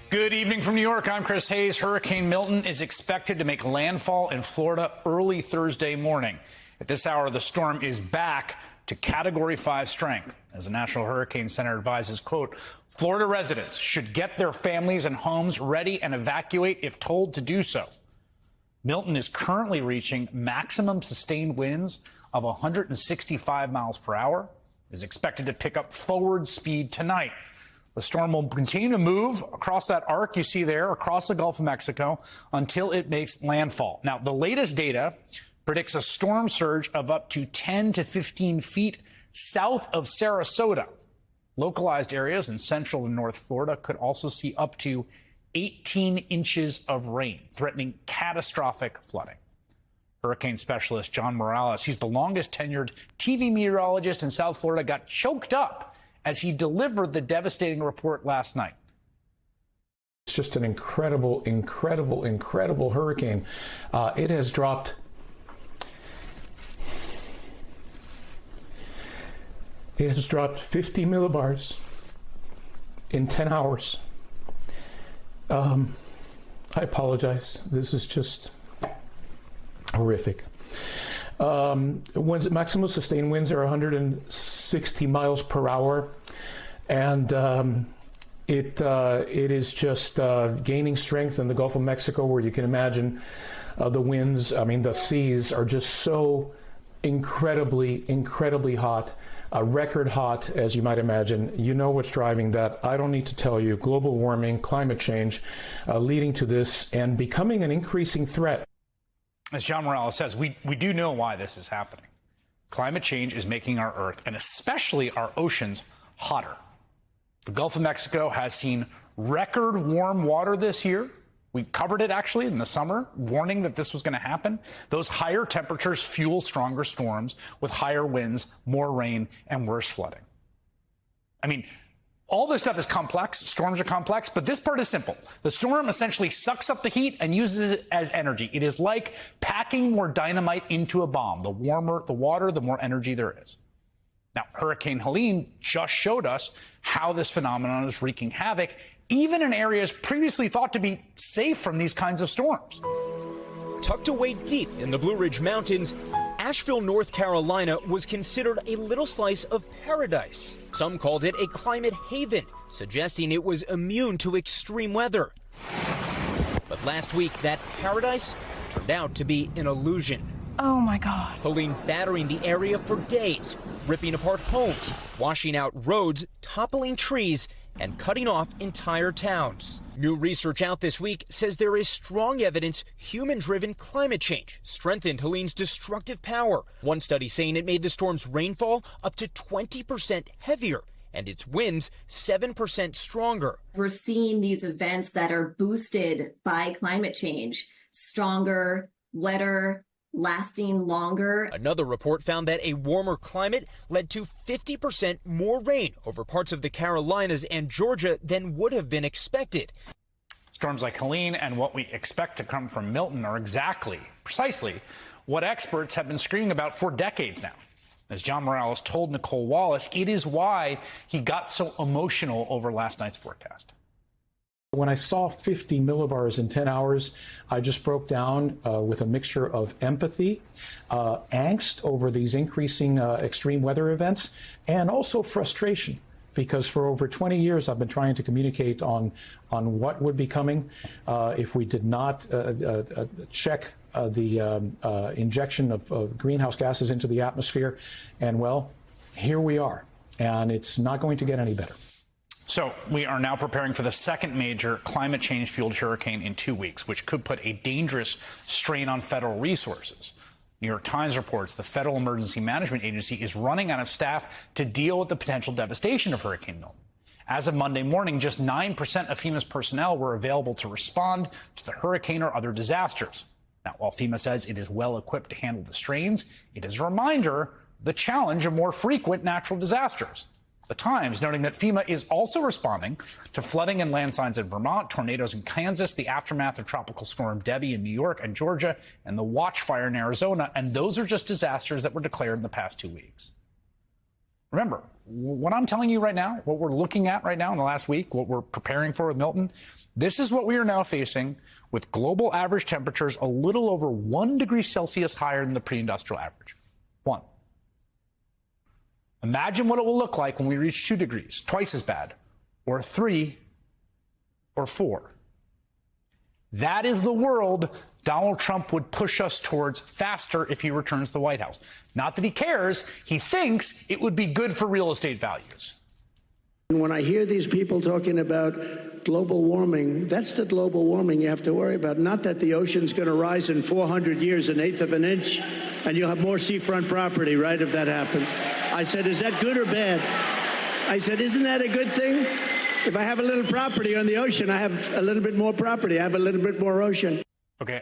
Good evening from New York. I'm Chris Hayes. Hurricane Milton is expected to make landfall in Florida early Thursday morning. At this hour, the storm is back to Category 5 strength. As the National Hurricane Center advises, quote, Florida residents should get their families and homes ready and evacuate if told to do so. Milton is currently reaching maximum sustained winds of 165 miles per hour. It is expected to pick up forward speed tonight. The storm will continue to move across that arc you see there, across the Gulf of Mexico, until it makes landfall. Now, the latest data predicts a storm surge of up to 10 to 15 feet south of Sarasota. Localized areas in central and north Florida could also see up to 18 inches of rain, threatening catastrophic flooding. Hurricane specialist John Morales, he's the longest tenured TV meteorologist in South Florida, got choked up as he delivered the devastating report last night. It's just an incredible hurricane. It has dropped 50 millibars in 10 hours. I apologize. This is just horrific. Maximum sustained winds are 160 miles per hour, and it is just gaining strength in the Gulf of Mexico, where you can imagine the winds. I mean, the seas are just so incredibly hot, record hot, as you might imagine. You know what's driving that. I don't need to tell you. Global warming, climate change, leading to this and becoming an increasing threat. As John Morales says, we do know why this is happening. Climate change is making our Earth, and especially our oceans, hotter. The Gulf of Mexico has seen record warm water this year. We covered it actually in the summer, warning that this was going to happen. Those higher temperatures fuel stronger storms with higher winds, more rain, and worse flooding. I mean, all this stuff is complex. Storms are complex, but this part is simple. The storm essentially sucks up the heat and uses it as energy. It is like packing more dynamite into a bomb. The warmer the water, the more energy there is. Now, Hurricane Helene just showed us how this phenomenon is wreaking havoc, even in areas previously thought to be safe from these kinds of storms. Tucked away deep in the Blue Ridge Mountains, Asheville, North Carolina was considered a little slice of paradise. Some called it a climate haven, suggesting it was immune to extreme weather. But last week, that paradise turned out to be an illusion. Oh my God. Helene battering the area for days, ripping apart homes, washing out roads, toppling trees, and cutting off entire towns. New research out this week says there is strong evidence human-driven climate change strengthened Helene's destructive power. One study saying it made the storm's rainfall up to 20% heavier and its winds 7% stronger. We're seeing these events that are boosted by climate change, stronger, wetter, lasting longer. Another report found that a warmer climate led to 50% more rain over parts of the Carolinas and Georgia than would have been expected. Storms like Helene and what we expect to come from Milton are precisely what experts have been screaming about for decades now. As John Morales told Nicole Wallace, it is why he got so emotional over last night's forecast. When I saw 50 millibars in 10 hours, I just broke down with a mixture of empathy, angst over these increasing extreme weather events, and also frustration, because for over 20 years I've been trying to communicate on what would be coming if we did not check the injection of greenhouse gases into the atmosphere. And well, here we are, and it's not going to get any better. So we are now preparing for the second major climate change-fueled hurricane in 2 weeks, which could put a dangerous strain on federal resources. New York Times reports the Federal Emergency Management Agency is running out of staff to deal with the potential devastation of Hurricane Milton. As of Monday morning, just 9% of FEMA's personnel were available to respond to the hurricane or other disasters. Now, while FEMA says it is well equipped to handle the strains, it is a reminder of the challenge of more frequent natural disasters. The Times noting that FEMA is also responding to flooding and landslides in Vermont, tornadoes in Kansas, the aftermath of Tropical Storm Debbie in New York and Georgia, and the watch fire in Arizona. And those are just disasters that were declared in the past 2 weeks. Remember, what I'm telling you right now, what we're looking at right now in the last week, what we're preparing for with Milton, this is what we are now facing with global average temperatures a little over 1 degree Celsius higher than the pre-industrial average. 1. Imagine what it will look like when we reach 2 degrees, twice as bad, or 3, or 4. That is the world Donald Trump would push us towards faster if he returns to the White House. Not that he cares, he thinks it would be good for real estate values. When I hear these people talking about global warming, that's the global warming you have to worry about. Not that the ocean's going to rise in 400 years, 1/8 of an inch, and you'll have more seafront property, right, if that happens. I said, is that good or bad? I said, isn't that a good thing? If I have a little property on the ocean, I have a little bit more property. I have a little bit more ocean. Okay,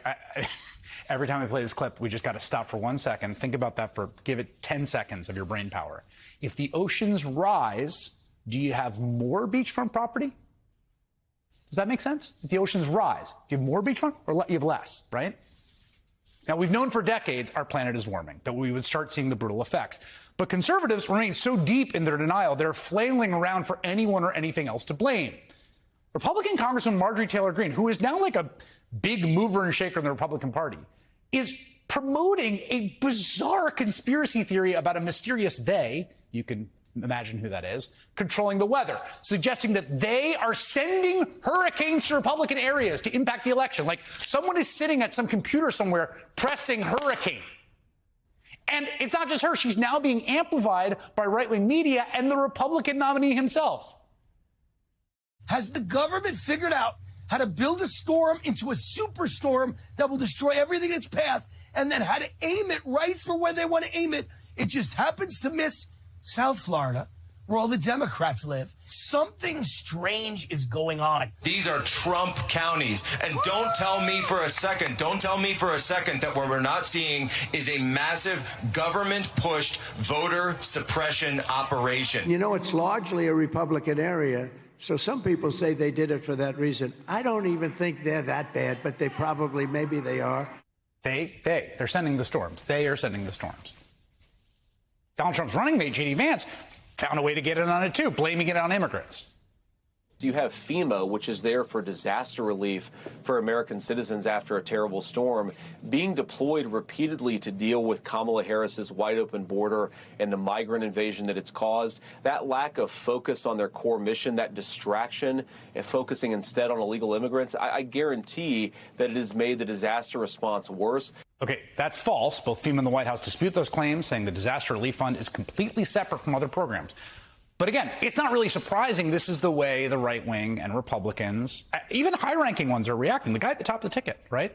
every time we play this clip, we just got to stop for 1 second. Think about that give it 10 seconds of your brain power. If the oceans rise, do you have more beachfront property? Does that make sense? If the oceans rise, do you have more beachfront or you have less, right? Now, we've known for decades our planet is warming, that we would start seeing the brutal effects. But conservatives remain so deep in their denial, they're flailing around for anyone or anything else to blame. Republican Congresswoman Marjorie Taylor Greene, who is now like a big mover and shaker in the Republican Party, is promoting a bizarre conspiracy theory about a mysterious they, you can imagine who that is, controlling the weather, suggesting that they are sending hurricanes to Republican areas to impact the election. Like someone is sitting at some computer somewhere pressing hurricane. And it's not just her. She's now being amplified by right-wing media and the Republican nominee himself. Has the government figured out how to build a storm into a superstorm that will destroy everything in its path, and then how to aim it right for where they want to aim it? It just happens to miss South Florida, where all the Democrats live. Something strange is going on. These are Trump counties. And don't tell me for a second that what we're not seeing is a massive government-pushed voter suppression operation. You know, it's largely a Republican area, so some people say they did it for that reason. I don't even think they're that bad, but maybe they are. They're sending the storms. They are sending the storms. Donald Trump's running mate, J.D. Vance, found a way to get in on it, too, blaming it on immigrants. You have FEMA, which is there for disaster relief for American citizens after a terrible storm, being deployed repeatedly to deal with Kamala Harris's wide open border and the migrant invasion that it's caused. That lack of focus on their core mission, that distraction, and focusing instead on illegal immigrants, I guarantee that it has made the disaster response worse. Okay, that's false. Both FEMA and the White House dispute those claims, saying the disaster relief fund is completely separate from other programs. But again, it's not really surprising this is the way the right wing and Republicans, even high-ranking ones, are reacting. The guy at the top of the ticket, right?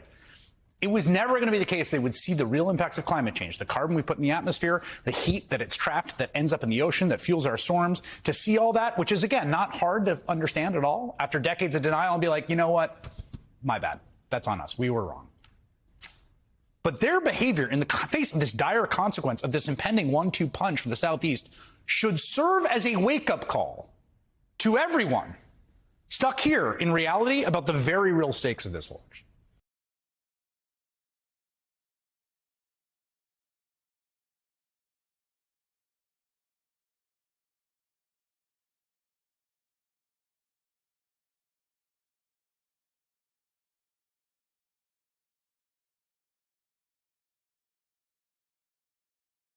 It was never going to be the case they would see the real impacts of climate change, the carbon we put in the atmosphere, the heat that it's trapped, that ends up in the ocean, that fuels our storms, to see all that, which is, again, not hard to understand at all, after decades of denial, and be like, you know what? My bad. That's on us. We were wrong. But their behavior in the face of this dire consequence of this impending 1-2 punch for the Southeast should serve as a wake-up call to everyone stuck here in reality about the very real stakes of this election.